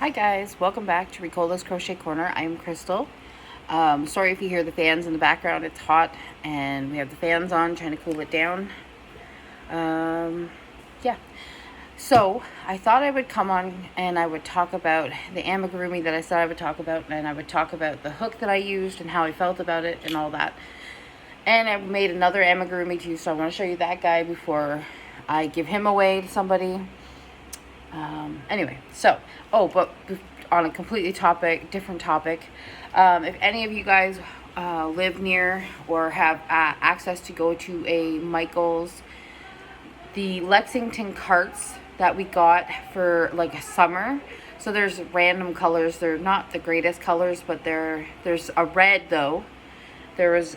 Hi guys, welcome back to Ricola's Crochet Corner. I'm Crystal. Sorry if you hear the fans in the background. It's hot and we have the fans on trying to cool it down. Yeah. So I thought I would come on and I would talk about the amigurumi that I said I would talk about, and I would talk about the hook that I used and how I felt about it and all that. And I made another amigurumi too, so I want to show you that guy before I give him away to somebody. Anyway, so, but on a completely different topic, if any of you guys live near or have access to go to a Michael's, the Lexington carts that we got for like a summer, so there's random colors. They're not the greatest colors, but there's a red though. There was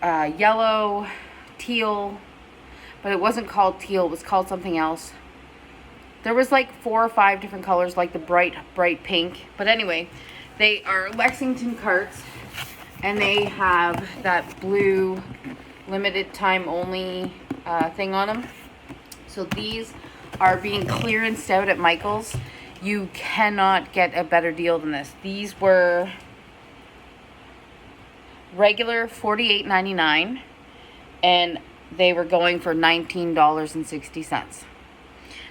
yellow, teal, but it wasn't called teal, it was called something else. There was like 4 or 5 different colors, like the bright pink. But anyway, they are Lexington carts, and they have that blue limited time only thing on them. So these are being clearanced out at Michael's. You cannot get a better deal than this. These were regular $48.99, and they were going for $19.60.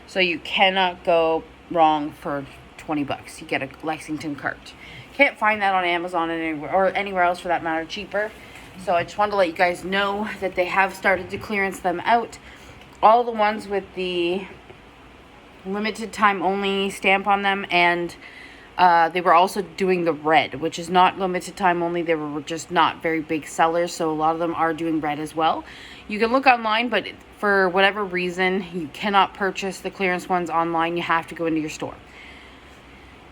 So you cannot go wrong for 20 bucks. You get a Lexington cart. Can't find that on Amazon or anywhere else for that matter cheaper. So I just wanted to let you guys know that they have started to clearance them out. All the ones with the limited time only stamp on them, and they were also doing the red, which is not limited time only. They were just not very big sellers, so a lot of them are doing red as well. You can look online, but for whatever reason, you cannot purchase the clearance ones online. You have to go into your store.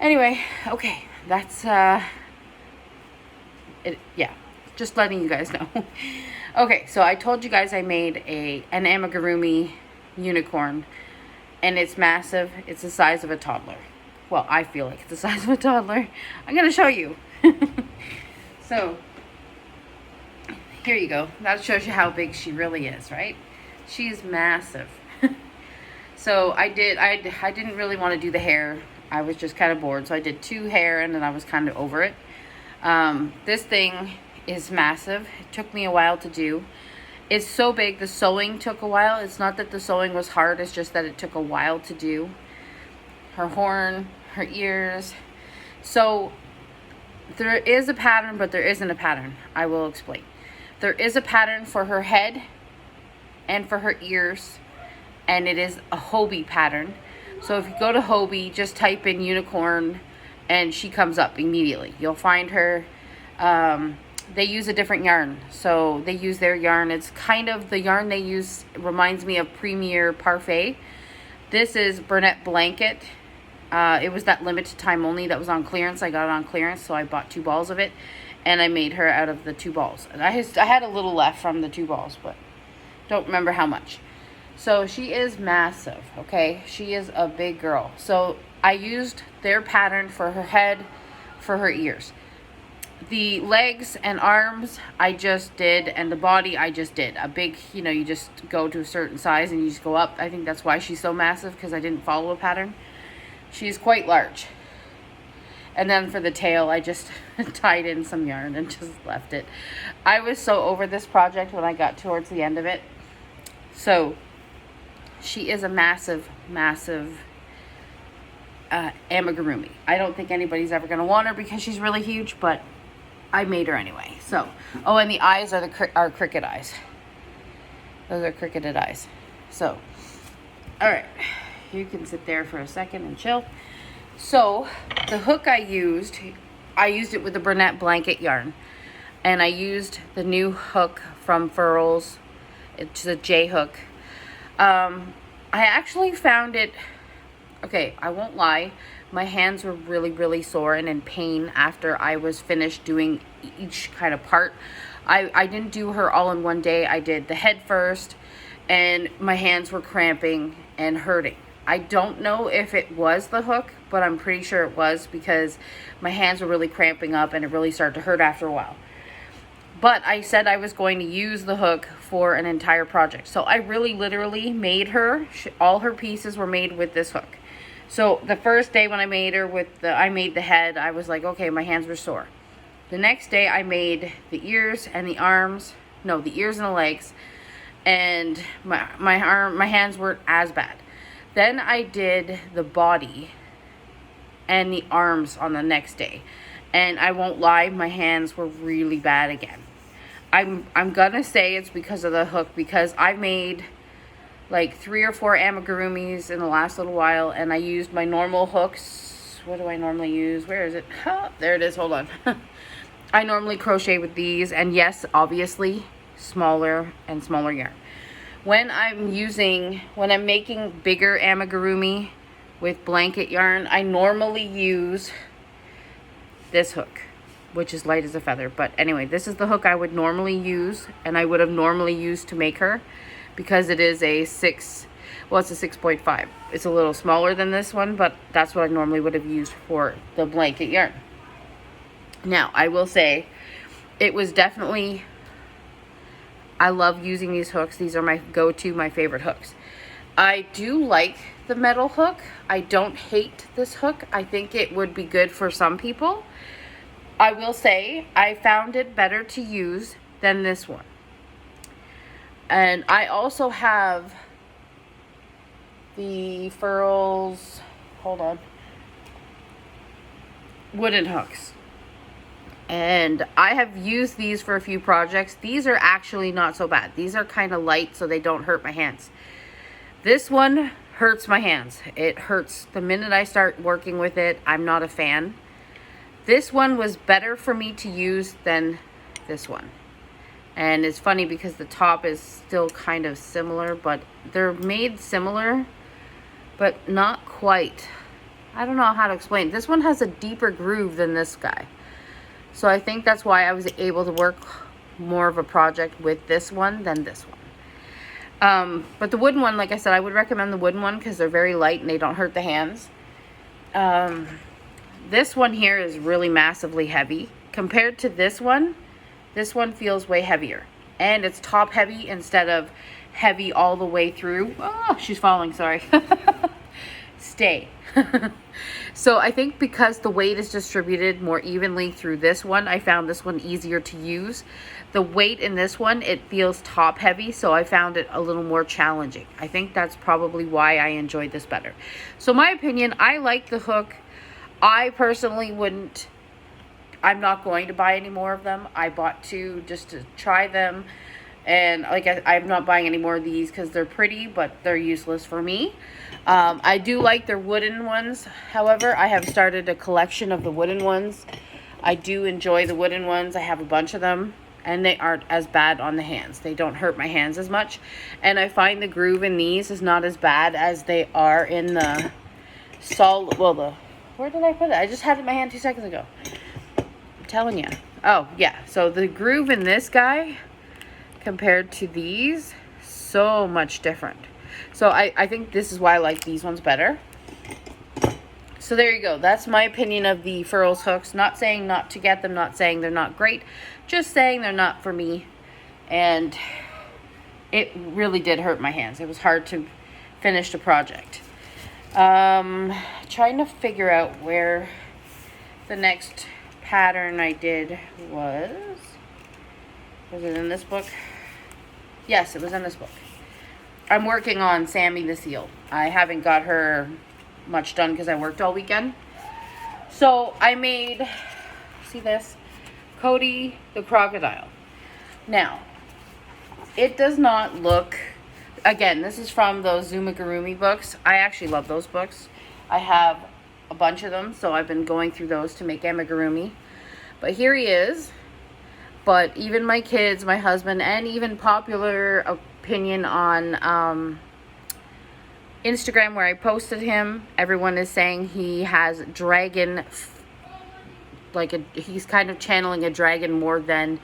Anyway, okay, that's it. Yeah, just letting you guys know. Okay, so I told you guys I made an amigurumi unicorn, and it's massive. It's the size of a toddler. Well, I feel like it's the size of a toddler. I'm going to show you. So, here you go. That shows you how big she really is, right? She is massive. So, I didn't really want to do the hair. I was just kind of bored. So, I did 2 hair, and then I was kind of over it. This thing is massive. It took me a while to do. It's so big. The sewing took a while. It's not that the sewing was hard. It's just that it took a while to do. Her horn, her ears. So there is a pattern, but there isn't a pattern. I will explain. There is a pattern for her head and for her ears, and it is a Hobie pattern. So if you go to Hobie, just type in unicorn and she comes up immediately. You'll find her. They use a different yarn. So they use their yarn. It's kind of the yarn they use reminds me of Premier Parfait. This is Burnett Blanket. It was that limited time only that was on clearance. I got it on clearance, so I bought 2 balls of it, and I made her out of the 2 balls. And I had a little left from the 2 balls, but don't remember how much. So she is massive, okay? She is a big girl. So I used their pattern for her head, for her ears. The legs and arms I just did, and the body I just did. A big, you just go to a certain size and you just go up. I think that's why she's so massive, because I didn't follow a pattern. She's quite large. And then for the tail, I just tied in some yarn and just left it. I was so over this project when I got towards the end of it. So she is a massive, massive amigurumi. I don't think anybody's ever going to want her because she's really huge, but I made her anyway. So, and the eyes are cricket eyes. Those are cricketed eyes. So, all right. You can sit there for a second and chill. So, the hook I used it with the Burnett Blanket yarn. And I used the new hook from Furls. It's a J hook. I actually found it, okay, I won't lie. My hands were really, really sore and in pain after I was finished doing each kind of part. I didn't do her all in one day. I did the head first, and my hands were cramping and hurting. I don't know if it was the hook, but I'm pretty sure it was, because my hands were really cramping up and it really started to hurt after a while. But I said I was going to use the hook for an entire project. So I really literally made her, all her pieces were made with this hook. So the first day when I made her I made the head, I was like, okay, my hands were sore. The next day I made the ears and the arms, no, the ears and the legs, and my hands weren't as bad. Then I did the body and the arms on the next day. And I won't lie, my hands were really bad again. I'm gonna say it's because of the hook, because I made like 3 or 4 amigurumis in the last little while, and I used my normal hooks. What do I normally use? Where is it? Oh, there it is. Hold on. I normally crochet with these, and yes, obviously, smaller and smaller yarn. When I'm making bigger amigurumi with blanket yarn, I normally use this hook, which is light as a feather. But anyway, this is the hook I would normally use, and I would have normally used to make her, because it is a 6, well, it's a 6.5. It's a little smaller than this one, but that's what I normally would have used for the blanket yarn. Now, I will say, it was definitely, I love using these hooks. These are my go-to, my favorite hooks. I do like the metal hook. I don't hate this hook. I think it would be good for some people. I will say, I found it better to use than this one. And I also have the Furls, hold on, wooden hooks. And I have used these for a few projects. These are actually not so bad. These are kind of light, so they don't hurt my hands. This one hurts my hands. It hurts the minute I start working with it. I'm not a fan. This one was better for me to use than this one. And it's funny because the top is still kind of similar, but they're made similar, but not quite. I don't know how to explain. This one has a deeper groove than this guy. So I think that's why I was able to work more of a project with this one than this one. But the wooden one, like I said, I would recommend the wooden one because they're very light and they don't hurt the hands. This one here is really massively heavy. Compared to this one feels way heavier. And it's top heavy instead of heavy all the way through. Oh, she's falling, sorry. Stay. So I think because the weight is distributed more evenly through this one, I found this one easier to use. The weight in this one, it feels top heavy, so I found it a little more challenging. I think that's probably why I enjoyed this better. So my opinion, I like the hook. I personally wouldn't, I'm not going to buy any more of them. I bought 2 just to try them. And like I'm not buying any more of these because they're pretty, but they're useless for me. I do like their wooden ones. However, I have started a collection of the wooden ones. I do enjoy the wooden ones. I have a bunch of them. And they aren't as bad on the hands. They don't hurt my hands as much. And I find the groove in these is not as bad as they are in the solid, well, where did I put it? I just had it in my hand 2 seconds ago. I'm telling you. Oh, yeah. So the groove in this guy compared to these, so much different. So I think this is why I like these ones better. So there you go. That's my opinion of the Furls hooks. Not saying not to get them, not saying they're not great. Just saying they're not for me. And it really did hurt my hands. It was hard to finish the project. Trying to figure out where the next pattern I did was. Was it in this book? Yes, it was in this book. I'm working on Sammy the Seal. I haven't got her much done because I worked all weekend. So I made, see this? Cody the Crocodile. Now, it does not look, again, this is from those Zumigurumi books. I actually love those books. I have a bunch of them, so I've been going through those to make amigurumi. But here he is. But even my kids, my husband, and even popular opinion on Instagram where I posted him, everyone is saying he has dragon, he's kind of channeling a dragon more than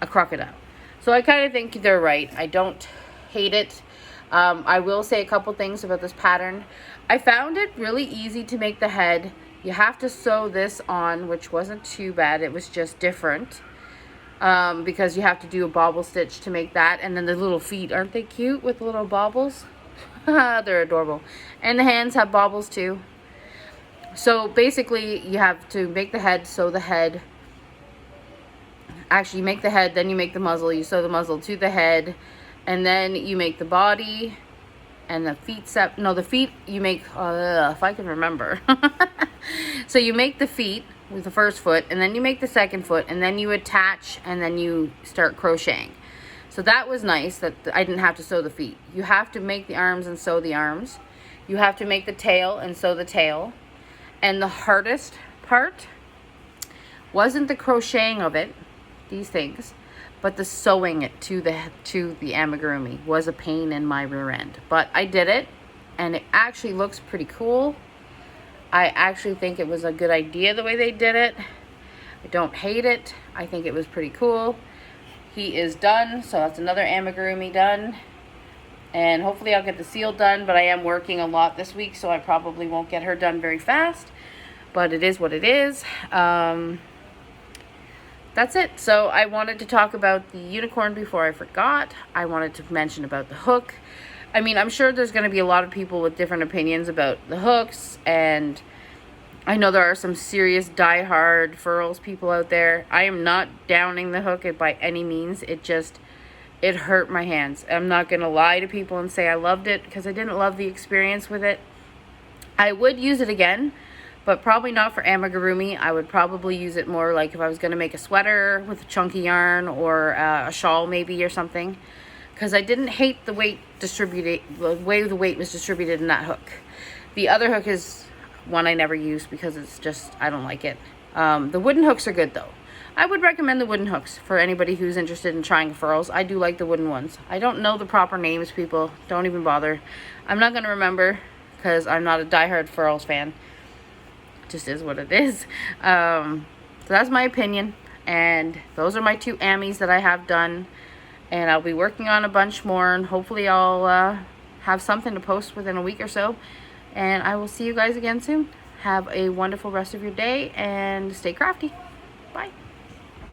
a crocodile. So I kind of think they're right. I don't hate it. I will say a couple things about this pattern. I found it really easy to make the head. You have to sew this on, which wasn't too bad. It was just different. Because you have to do a bobble stitch to make that. And then the little feet, aren't they cute with little bobbles? They're adorable. And the hands have baubles too. So basically you have to make the head, sew the head. Actually, you make the head, then you make the muzzle. You sew the muzzle to the head, and then you make the body and the feet. The feet you make, if I can remember. So you make the feet with the first foot, and then you make the second foot, and then you attach, and then you start crocheting. So that was nice that I didn't have to sew the feet. You have to make the arms and sew the arms. You have to make the tail and sew the tail. And the hardest part wasn't the crocheting of it, these things, but the sewing it to the amigurumi was a pain in my rear end. But I did it, and it actually looks pretty cool. I actually think it was a good idea the way they did it. I don't hate it. I think it was pretty cool. He is done, so that's another amigurumi done. And hopefully I'll get the seal done, but I am working a lot this week, so I probably won't get her done very fast. But it is what it is. That's it. So I wanted to talk about the unicorn before I forgot. I wanted to mention about the hook. I mean, I'm sure there's going to be a lot of people with different opinions about the hooks, and I know there are some serious die-hard furls people out there. I am not downing the hook by any means. It hurt my hands. I'm not going to lie to people and say I loved it, because I didn't love the experience with it. I would use it again, but probably not for amigurumi. I would probably use it more like if I was going to make a sweater with a chunky yarn, or a shawl maybe or something, because I didn't hate the way the weight was distributed in that hook. The other hook is one I never use because it's just, I don't like it. The wooden hooks are good though. I would recommend the wooden hooks for anybody who's interested in trying furls. I do like the wooden ones. I don't know the proper names, people. Don't even bother. I'm not going to remember because I'm not a diehard furls fan. It just is what it is. So that's my opinion. And those are my 2 ammies that I have done. And I'll be working on a bunch more. And hopefully I'll have something to post within a week or so. And I will see you guys again soon. Have a wonderful rest of your day and stay crafty.